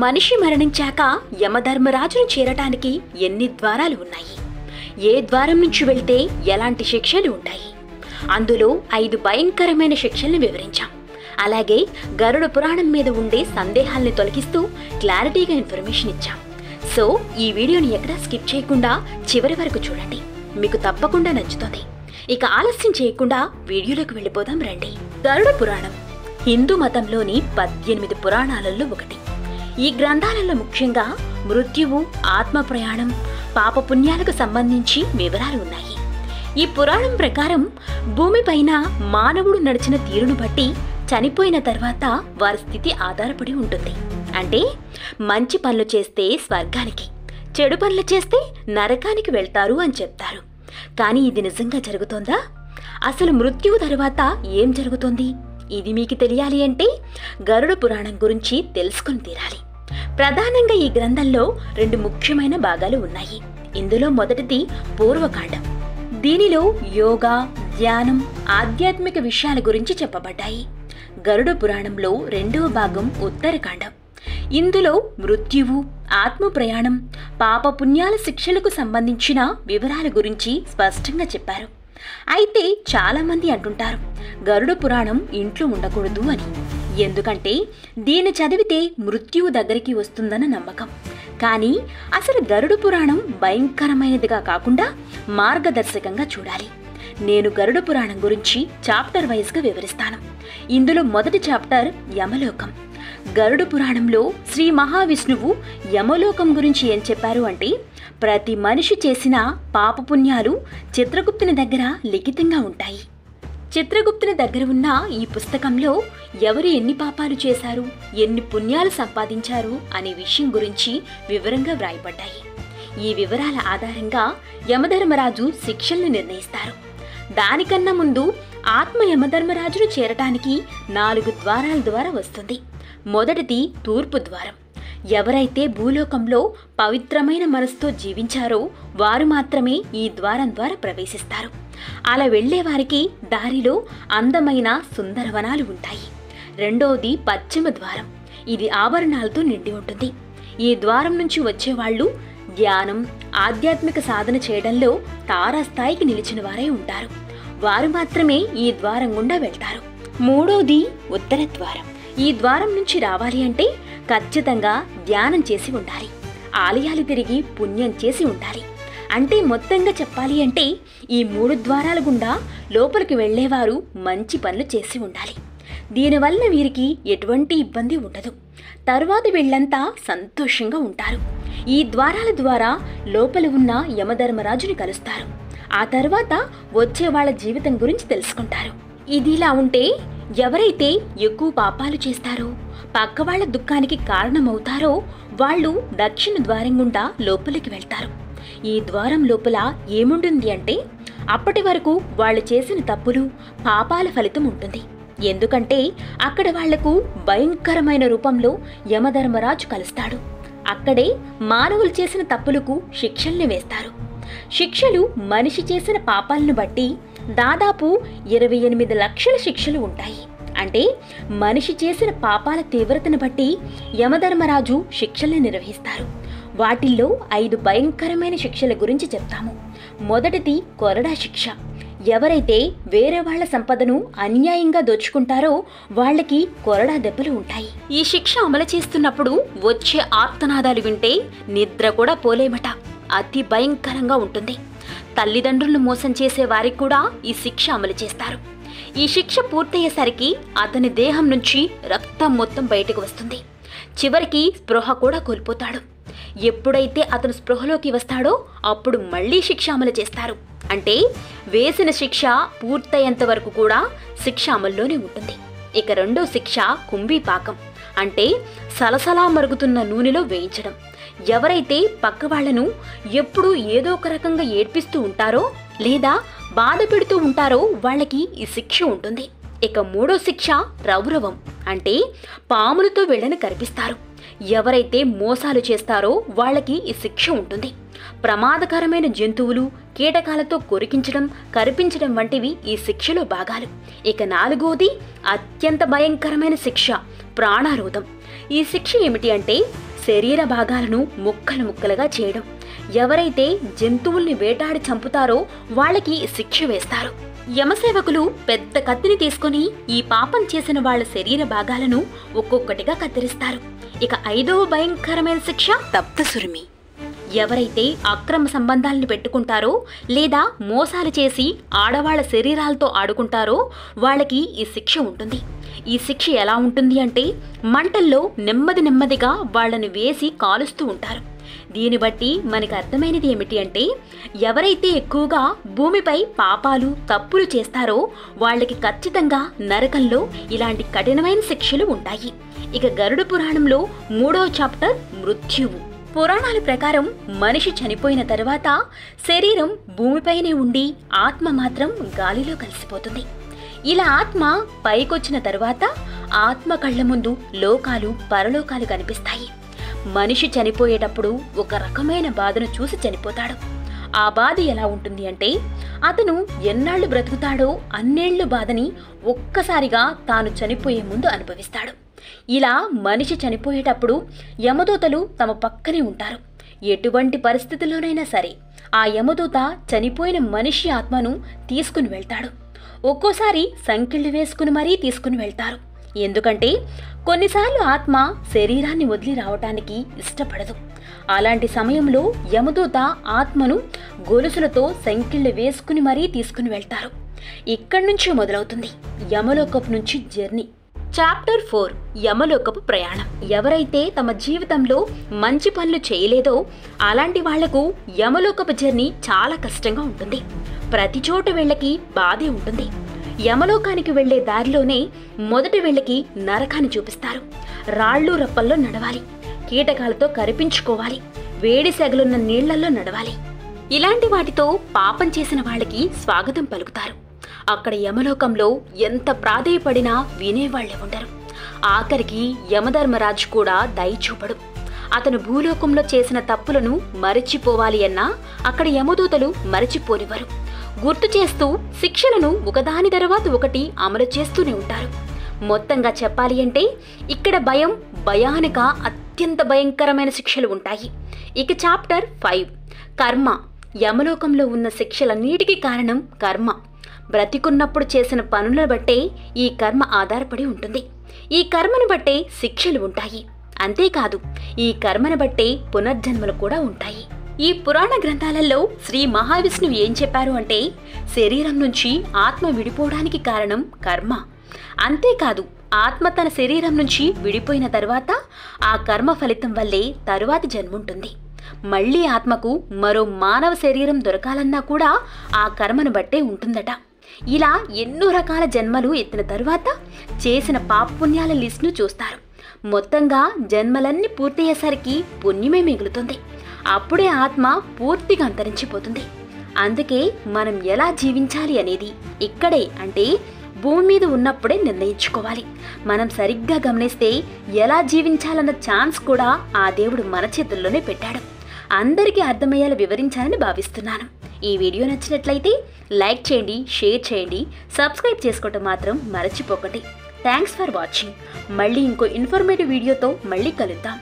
మనిషి మరణించాక యమధర్మరాజును చేరటానికి ఎన్ని ద్వారాలు ఉన్నాయి? ఏ ద్వారం నుంచి వెళ్తే ఎలాంటి శిక్షలు ఉంటాయి? అందులో 5 భయంకరమైన శిక్షల్ని వివరించాం. అలాగే గరుడ పురాణం మీద ఉండే సందేహాల్ని తొలగిస్తూ క్లారిటీగా ఇన్ఫర్మేషన్ ఇచ్చాం. సో ఈ వీడియోని ఎక్కడా స్కిప్ చేయకుండా చివరి వరకు చూడండి, మీకు తప్పకుండా నచ్చుతుంది. ఇక ఆలస్యం చేయకుండా వీడియోలోకి వెళ్ళిపోదాం రండి. గరుడ పురాణం హిందూ మతంలోని 18 పురాణాలలో ఒకటి. ఈ గ్రంథాలలో ముఖ్యంగా మృత్యువు, ఆత్మ ప్రయాణం, పాపపుణ్యాలకు సంబంధించి వివరాలు ఉన్నాయి. ఈ పురాణం ప్రకారం భూమిపైన మానవుడు నడిచిన తీరును బట్టి చనిపోయిన తర్వాత వారి స్థితి ఆధారపడి ఉంటుంది. అంటే మంచి పనులు చేస్తే స్వర్గానికి, చెడు పనులు చేస్తే నరకానికి వెళ్తారు అని చెప్తారు. కానీ ఇది నిజంగా జరుగుతోందా? అసలు మృత్యువు తర్వాత ఏం జరుగుతుంది? ఇది మీకు తెలియాలి అంటే గరుడ పురాణం గురించి తెలుసుకుని తీరాలి. ప్రధానంగా ఈ గ్రంథంలో 2 ముఖ్యమైన భాగాలు ఉన్నాయి. ఇందులో మొదటిది పూర్వకాండం. దీనిలో యోగా, ధ్యానం, ఆధ్యాత్మిక విషయాల గురించి చెప్పబడ్డాయి. గరుడ పురాణంలో 2వ భాగం ఉత్తరకాండం. ఇందులో మృత్యువు, ఆత్మ ప్రయాణం, పాపపుణ్యాల శిక్షలకు సంబంధించిన వివరాల గురించి స్పష్టంగా చెప్పారు. అయితే చాలామంది అంటుంటారు గరుడ పురాణం ఇంట్లో ఉండకూడదు అని. ఎందుకంటే దీన్ని చదివితే మృత్యువు దగ్గరికి వస్తుందన్న నమ్మకం. కానీ అసలు గరుడ పురాణం భయంకరమైనదిగా కాకుండా మార్గదర్శకంగా చూడాలి. నేను గరుడ పురాణం గురించి చాప్టర్ వైజ్గా వివరిస్తాను. ఇందులో మొదటి చాప్టర్ యమలోకం. గరుడ పురాణంలో శ్రీ మహావిష్ణువు యమలోకం గురించి ఏం చెప్పారు అంటే, ప్రతి మనిషి చేసిన పాపపుణ్యాలు చిత్రగుప్తుని దగ్గర లిఖితంగా ఉంటాయి. చిత్రగుప్తుని దగ్గర ఉన్న ఈ పుస్తకంలో ఎవరు ఎన్ని పాపాలు చేశారు, ఎన్ని పుణ్యాలు సంపాదించారు అనే విషయం గురించి వివరంగా వ్రాయబడ్డాయి. ఈ వివరాల ఆధారంగా యమధర్మరాజు శిక్షల్ని నిర్ణయిస్తారు. దానికన్నా ముందు ఆత్మ యమధర్మరాజును చేరటానికి 4 ద్వారాల ద్వారా వస్తుంది. మొదటిది తూర్పు ద్వారం. ఎవరైతే భూలోకంలో పవిత్రమైన మనసుతో జీవించారో వారు మాత్రమే ఈ ద్వారం ద్వారా ప్రవేశిస్తారు. అలా వెళ్లే వారికి దారిలో అందమైన సుందరవనాలు ఉంటాయి. రెండోది పశ్చిమ ద్వారం. ఇది ఆభరణాలతో నిండి ఉంటుంది. ఈ ద్వారం నుంచి వచ్చేవాళ్లు ధ్యానం, ఆధ్యాత్మిక సాధన చేయడంలో తారాస్థాయికి నిలిచిన వారే ఉంటారు. వారు మాత్రమే ఈ ద్వారం గుండా వెళ్తారు. మూడోది ఉత్తర ద్వారం. ఈ ద్వారం నుంచి రావాలి అంటే ఖచ్చితంగా ధ్యానం చేసి ఉండాలి, ఆలయాలు తిరిగి పుణ్యం చేసి ఉండాలి. అంటే మొత్తంగా చెప్పాలి అంటే ఈ 3 ద్వారాల గుండా లోపలికి వెళ్లేవారు మంచి పనులు చేసి ఉండాలి. దీనివల్ల వీరికి ఎటువంటి ఇబ్బంది ఉండదు. తరువాత వీళ్ళంతా సంతోషంగా ఉంటారు. ఈ ద్వారాల ద్వారా లోపల ఉన్న యమధర్మరాజుని కలుస్తారు. ఆ తర్వాత వచ్చే వాళ్ళ జీవితం గురించి తెలుసుకుంటారు. ఇదిలా ఉంటే ఎవరైతే ఎక్కువ పాపాలు చేస్తారో, పక్క వాళ్ళ దుఃఖానికి కారణమవుతారో వాళ్ళు దక్షిణ ద్వారం గుండా లోపలికి వెళ్తారు. ఈ ద్వారం లోపల ఏముంటుంది అంటే అప్పటి వరకు వాళ్ళు చేసిన తప్పులు, పాపాల ఫలితం ఉంటుంది. ఎందుకంటే అక్కడ వాళ్లకు భయంకరమైన రూపంలో యమధర్మరాజు కలుస్తాడు. అక్కడే మానవులు చేసిన తప్పులకు శిక్షల్ని వేస్తారు. శిక్షలు మనిషి చేసిన పాపాలను బట్టి దాదాపు 28 లక్షల శిక్షలు ఉంటాయి. అంటే మనిషి చేసిన పాపాల తీవ్రతను బట్టి యమధర్మరాజు శిక్షల్ని నిర్వహిస్తారు. వాటిల్లో 5 భయంకరమైన శిక్షల గురించి చెప్తాము. మొదటిది కొరడా శిక్ష. ఎవరైతే వేరే వాళ్ల సంపదను అన్యాయంగా దోచుకుంటారో వాళ్ళకి కొరడా దెబ్బలు ఉంటాయి. ఈ శిక్ష అమలు చేస్తున్నప్పుడు వచ్చే ఆర్తనాదాలు వింటే నిద్ర కూడా పోలేమట. అతి భయంకరంగా ఉంటుంది. తల్లిదండ్రులను మోసం చేసే వారికి కూడా ఈ శిక్ష అమలు చేస్తారు. ఈ శిక్ష పూర్తయ్యేసరికి అతని దేహం నుంచి రక్తం మొత్తం బయటకు వస్తుంది. చివరికి స్పృహ కూడా కోల్పోతాడు. ఎప్పుడైతే అతను స్పృహలోకి వస్తాడో అప్పుడు మళ్లీ శిక్ష అమలు చేస్తారు. అంటే వేసిన శిక్ష పూర్తయ్యేంత వరకు కూడా శిక్ష అమల్లోనే ఉంటుంది. ఇక రెండో శిక్ష కుంభీపాకం. అంటే సలసలా మరుగుతున్న నూనెలో వేయించడం. ఎవరైతే పక్క వాళ్లను ఎప్పుడూ ఏదో ఒక రకంగా ఏడ్పిస్తూ ఉంటారో లేదా బాధ పెడుతూ ఉంటారో వాళ్ళకి ఈ శిక్ష ఉంటుంది. ఇక మూడో శిక్ష రౌరవం. అంటే పాములతో వీళ్ళని కరిపిస్తారు. ఎవరైతే మోసాలు చేస్తారో వాళ్ళకి ఈ శిక్ష ఉంటుంది. ప్రమాదకరమైన జంతువులు, కీటకాలతో కొరికించడం, కరిపించడం వంటివి ఈ శిక్షలో భాగాలు. ఇక 4వది అత్యంత భయంకరమైన శిక్ష, ప్రాణారోధం. ఈ శిక్ష ఏమిటి అంటే శరీర భాగాలను ముక్కలు ముక్కలుగా చేయడం. ఎవరైతే జంతువుల్ని వేటాడి చంపుతారో వాళ్ళకి శిక్ష వేస్తారు. యమసేవకులు పెద్ద కత్తిని తీసుకుని ఈ పాపం చేసిన వాళ్ళ శరీర భాగాలను ఒక్కొక్కటిగా కత్తిరిస్తారు. ఇక 5వ భయంకరమైన శిక్ష తప్తసురిమి. ఎవరైతే అక్రమ సంబంధాలను పెట్టుకుంటారో లేదా మోసాలు చేసి ఆడవాళ్ల శరీరాలతో ఆడుకుంటారో వాళ్ళకి ఈ శిక్ష ఉంటుంది. ఈ శిక్ష ఎలా ఉంటుంది అంటే మంటల్లో నెమ్మదిగా వాళ్ళని వేసి కాలుస్తూ ఉంటారు. దీన్ని బట్టి మనకు అర్థమైనది ఏమిటి అంటే ఎవరైతే ఎక్కువగా భూమిపై పాపాలు, తప్పులు చేస్తారో వాళ్ళకి ఖచ్చితంగా నరకంలో ఇలాంటి కఠినమైన శిక్షలు ఉంటాయి. ఇక గరుడ పురాణంలో 3వ చాప్టర్ మృత్యువు. పురాణాల ప్రకారం మనిషి చనిపోయిన తర్వాత శరీరం భూమిపైనే ఉండి ఆత్మ మాత్రం గాలిలో కలిసిపోతుంది. ఇలా ఆత్మ పైకొచ్చిన తరువాత ఆత్మ కళ్ళ ముందు లోకాలు, పరలోకాలు కనిపిస్తాయి. మనిషి చనిపోయేటప్పుడు ఒక రకమైన బాధను చూసి చనిపోతాడు. ఆ బాధ ఎలా ఉంటుంది అంటే అతను ఎన్నాళ్లు బ్రతుకుతాడో అన్నేళ్లు బాధని ఒక్కసారిగా తాను చనిపోయే ముందు అనుభవిస్తాడు. ఇలా మనిషి చనిపోయేటప్పుడు యమదూతలు తమ పక్కనే ఉంటారు. ఎటువంటి పరిస్థితుల్లోనైనా సరే ఆ యమదూత చనిపోయిన మనిషి ఆత్మను తీసుకుని వెళ్తాడు. ఒక్కోసారి సంకెళ్ళు వేసుకుని మరీ తీసుకుని వెళ్తారు. ఎందుకంటే కొన్నిసార్లు ఆత్మ శరీరాన్ని వదిలి రావటానికి ఇష్టపడదు. అలాంటి సమయంలో యమదూత ఆత్మను గొలుసులతో సంకెళ్ళు వేసుకుని మరీ తీసుకుని వెళ్తారు. ఇక్కడి నుంచి మొదలవుతుంది యమలోకపు నుంచి జర్నీ. చాప్టర్ 4 యమలోకపు ప్రయాణం. ఎవరైతే తమ జీవితంలో మంచి పనులు చేయలేదో అలాంటి వాళ్లకు యమలోకపు జర్నీ చాలా కష్టంగా ఉంటుంది. ప్రతి చోట వీళ్ళకి బాధే ఉంటుంది. యమలోకానికి వెళ్లే దారిలోనే మొదటి వీళ్ళకి నరకాన్ని చూపిస్తారు. రాళ్ళు రప్పల్లో నడవాలి, కీటకాలతో కరిపించుకోవాలి, వేడి సెగలున్న నీళ్లలో నడవాలి. ఇలాంటి వాటితో పాపం చేసిన వాళ్ళకి స్వాగతం పలుకుతారు. అక్కడ యమలోకంలో ఎంత ప్రాధేయపడినా వినేవాళ్లే ఉండరు. ఆఖరికి యమధర్మరాజు కూడా దయ చూపడు. అతను భూలోకంలో చేసిన తప్పులను మరచిపోవాలి అన్నా అక్కడ యమదూతలు మరచిపోనివ్వరు. గుర్తు చేస్తూ శిక్షలను ఒకదాని తర్వాత ఒకటి అమలు చేస్తూనే ఉంటారు. మొత్తంగా చెప్పాలి అంటే ఇక్కడ భయానక అత్యంత భయంకరమైన శిక్షలు ఉంటాయి. ఇక చాప్టర్ 5 కర్మ. యమలోకంలో ఉన్న శిక్షలన్నిటికీ కారణం కర్మ. బ్రతికున్నప్పుడు చేసిన పనులను బట్టే ఈ కర్మ ఆధారపడి ఉంటుంది. ఈ కర్మను బట్టే శిక్షలు ఉంటాయి. అంతేకాదు ఈ కర్మను బట్టే పునర్జన్మలు కూడా ఉంటాయి. ఈ పురాణ గ్రంథాలలో శ్రీ మహావిష్ణువు ఏం చెప్పారు అంటే శరీరం నుంచి ఆత్మ విడిపోవడానికి కారణం కర్మ. అంతేకాదు ఆత్మ తన శరీరం నుంచి విడిపోయిన తర్వాత ఆ కర్మ ఫలితం వల్లే తరువాతి జన్ముంటుంది. మళ్లీ ఆత్మకు మరో మానవ శరీరం దొరకాలన్నా కూడా ఆ కర్మను బట్టే ఉంటుందట. ఇలా ఎన్నో రకాల జన్మలు ఎత్తిన తరువాత చేసిన పాపపుణ్యాల లిస్టును చూస్తారు. మొత్తంగా జన్మలన్నీ పూర్తయ్యేసరికి పుణ్యమే మిగులుతుంది. అప్పుడే ఆత్మ పూర్తిగా అంతరించిపోతుంది. అందుకే మనం ఎలా జీవించాలి అనేది ఇక్కడే అంటే భూమి మీద ఉన్నప్పుడే నిర్ణయించుకోవాలి. మనం సరిగ్గా గమనిస్తే ఎలా జీవించాలన్న ఛాన్స్ కూడా ఆ దేవుడు మన చేతుల్లోనే పెట్టాడు. అందరికీ అర్థమయ్యేలా వివరించాలని భావిస్తున్నాను. ఈ వీడియో నచ్చినట్లయితే లైక్ చేయండి, షేర్ చేయండి, సబ్స్క్రైబ్ చేసుకోవటం మాత్రం మరచిపోకండి. Thanks for watching. మళ్ళీ ఇంకో ఇన్ఫర్మేటివ్ వీడియోతో మళ్ళీ కలుద్దాం.